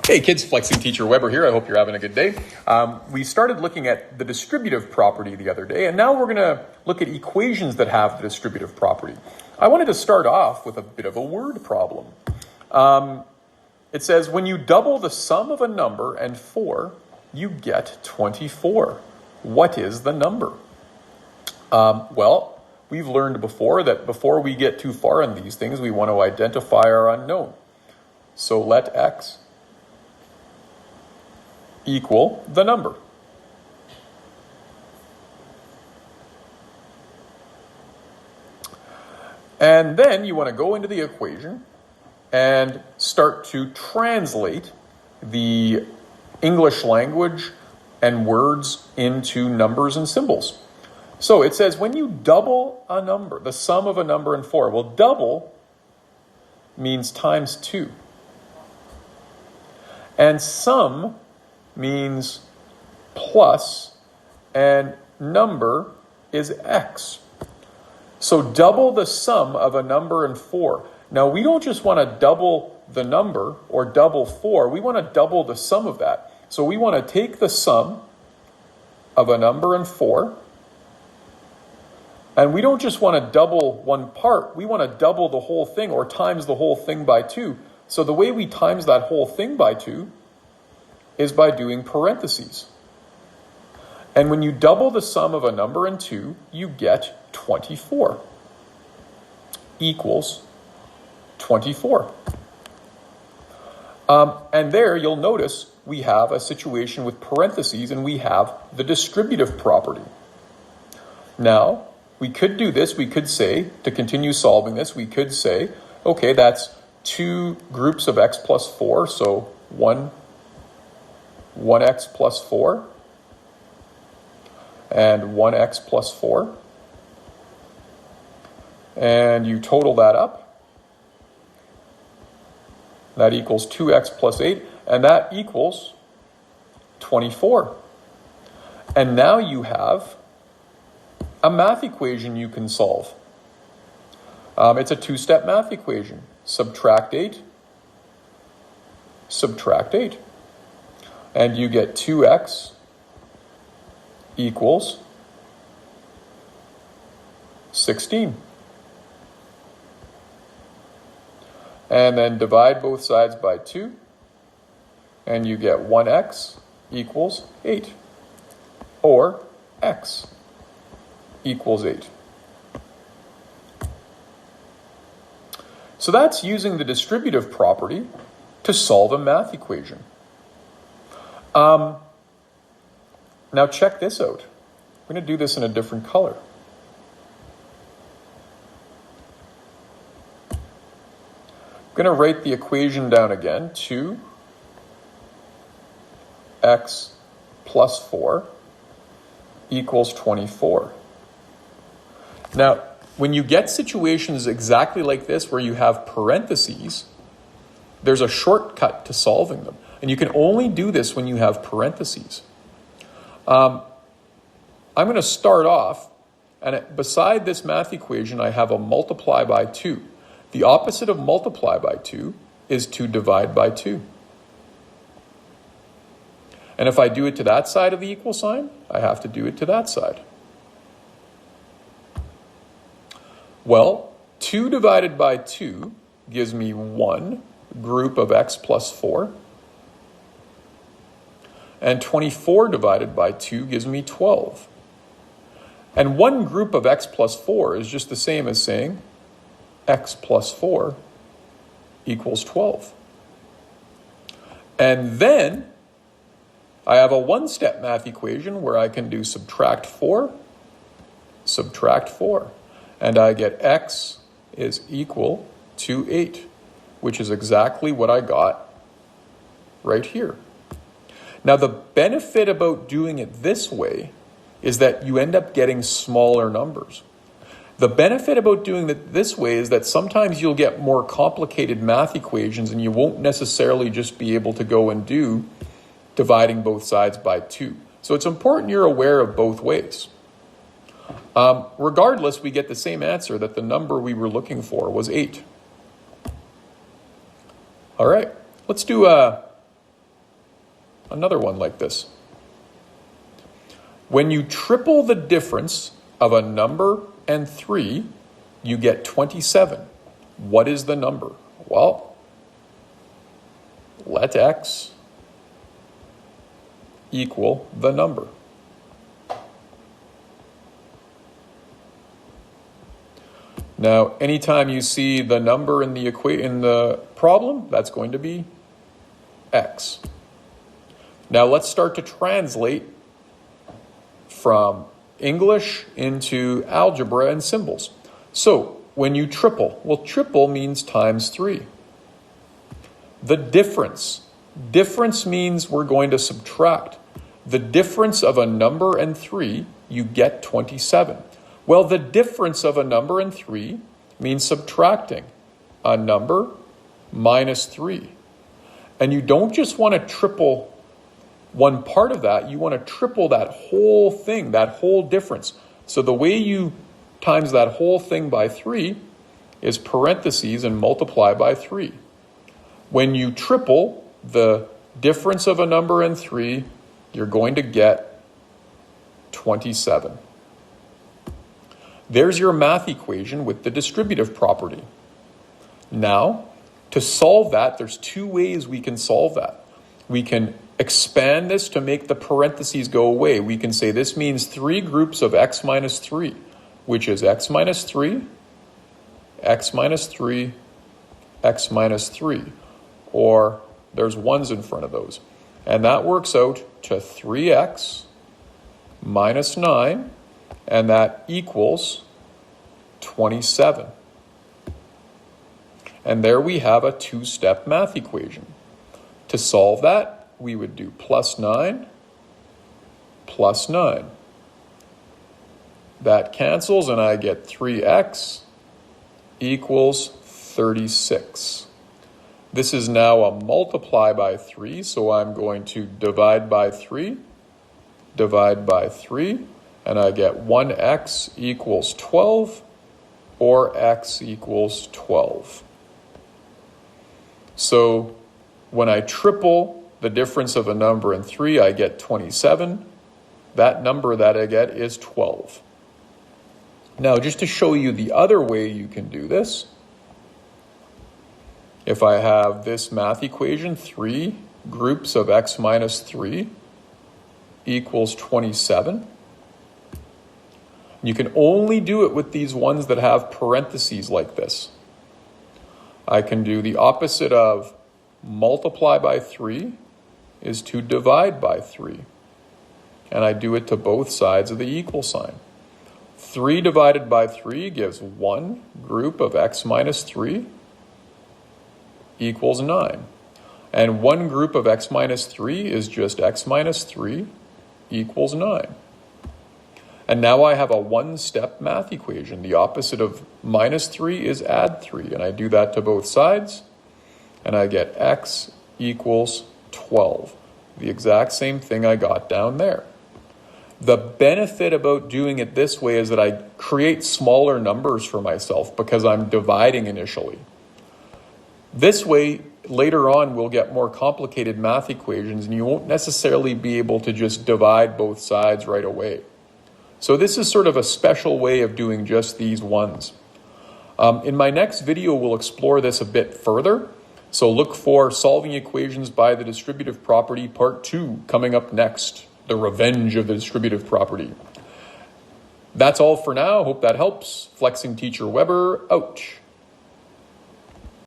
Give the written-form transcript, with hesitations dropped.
Hey kids, Flexing Teacher Weber here. I hope you're having a good day. We started looking at the distributive property the other day, and now we're going to look at equations that have the distributive property. I wanted to start off with a bit of a word problem. It says, when you double the sum of a number and 4, you get 24. What is the number? Well, we've learned before that before we get too far in these things, we want to identify our unknown. So let x equal the number. And then you want to go into the equation and start to translate the English language and words into numbers and symbols. So it says when you double a number, the sum of a number and 4, well, double means times 2. And sum means plus, and number is x. So double the sum of a number and 4. Now, we don't just want to double the number or double 4. We want to double the sum of that. So we want to take the sum of a number and 4. And we don't just want to double one part. We want to double the whole thing or times the whole thing by 2. So the way we times that whole thing by 2 is by doing parentheses. And when you double the sum of a number and 2, you get 24 equals 24. And there you'll notice we have a situation with parentheses and we have the distributive property. Now, we could do this. We could say, to continue solving this, we could say, okay, that's 2 groups of x plus 4, so 1x plus 4 and 1x plus 4. And you total that up. That equals 2x plus 8, and that equals 24. And now you have a math equation you can solve. It's a 2-step math equation. Subtract 8, subtract 8. And you get 2x equals 16. And then divide both sides by 2. And you get 1x equals 8. Or x equals 8. So that's using the distributive property to solve a math equation. Now check this out. We're going to do this in a different color. I'm going to write the equation down again. 2x plus 4 equals 24. Now, when you get situations exactly like this where you have parentheses, there's a shortcut to solving them. And you can only do this when you have parentheses. I'm going to start off, and beside this math equation, I have a multiply by 2. The opposite of multiply by 2 is to divide by 2. And if I do it to that side of the equal sign, I have to do it to that side. Well, 2 divided by 2 gives me 1 group of x plus 4. And 24 divided by 2 gives me 12. And 1 group of x plus 4 is just the same as saying x plus 4 equals 12. And then I have a 1-step math equation where I can do subtract 4, and I get x is equal to 8, which is exactly what I got right here. Now, the benefit about doing it this way is that you end up getting smaller numbers. The benefit about doing it this way is that sometimes you'll get more complicated math equations and you won't necessarily just be able to go and do dividing both sides by 2. So it's important you're aware of both ways. Regardless, we get the same answer that the number we were looking for was 8. All right, let's do another one like this. When you triple the difference of a number and 3, you get 27. What is the number? Well, let x equal the number. Now, anytime you see the number in the problem, that's going to be x. Now, let's start to translate from English into algebra and symbols. So, when you triple, well, triple means times 3. The difference means we're going to subtract. The difference of a number and 3, you get 27. Well, the difference of a number and 3 means subtracting a number minus 3. And you don't just want to triple one part of that, you want to triple that whole thing, that whole difference. So the way you times that whole thing by 3 is parentheses and multiply by 3. When you triple the difference of a number and 3, you're going to get 27. There's your math equation with the distributive property. Now, to solve that, there's 2 ways we can solve that. We can expand this to make the parentheses go away. We can say this means 3 groups of x minus 3, which is x minus 3, x minus 3, x minus 3. Or there's 1s in front of those. And that works out to 3x minus 9, and that equals 27. And there we have a 2-step math equation. To solve that, we would do plus 9, plus 9. That cancels, and I get 3x equals 36. This is now a multiply by 3, so I'm going to divide by 3, and I get 1x equals 12, or x equals 12. So when I triple the difference of a number and 3, I get 27. That number that I get is 12. Now, just to show you the other way you can do this, if I have this math equation, 3 groups of x minus 3 equals 27. You can only do it with these ones that have parentheses like this. I can do the opposite of multiply by 3 is to divide by 3. And I do it to both sides of the equal sign. 3 divided by 3 gives 1 group of x minus 3 equals 9. And 1 group of x minus 3 is just x minus 3 equals 9. And now I have a 1-step math equation. The opposite of minus 3 is add 3. And I do that to both sides. And I get x equals 12. The exact same thing I got down there. The benefit about doing it this way is that I create smaller numbers for myself because I'm dividing initially. This way, later on, we'll get more complicated math equations and you won't necessarily be able to just divide both sides right away. So this is sort of a special way of doing just these ones. In my next video, we'll explore this a bit further. So look for Solving Equations by the Distributive Property Part 2 coming up next, the revenge of the distributive property. That's all for now. Hope that helps. Flexing Teacher Weber, out.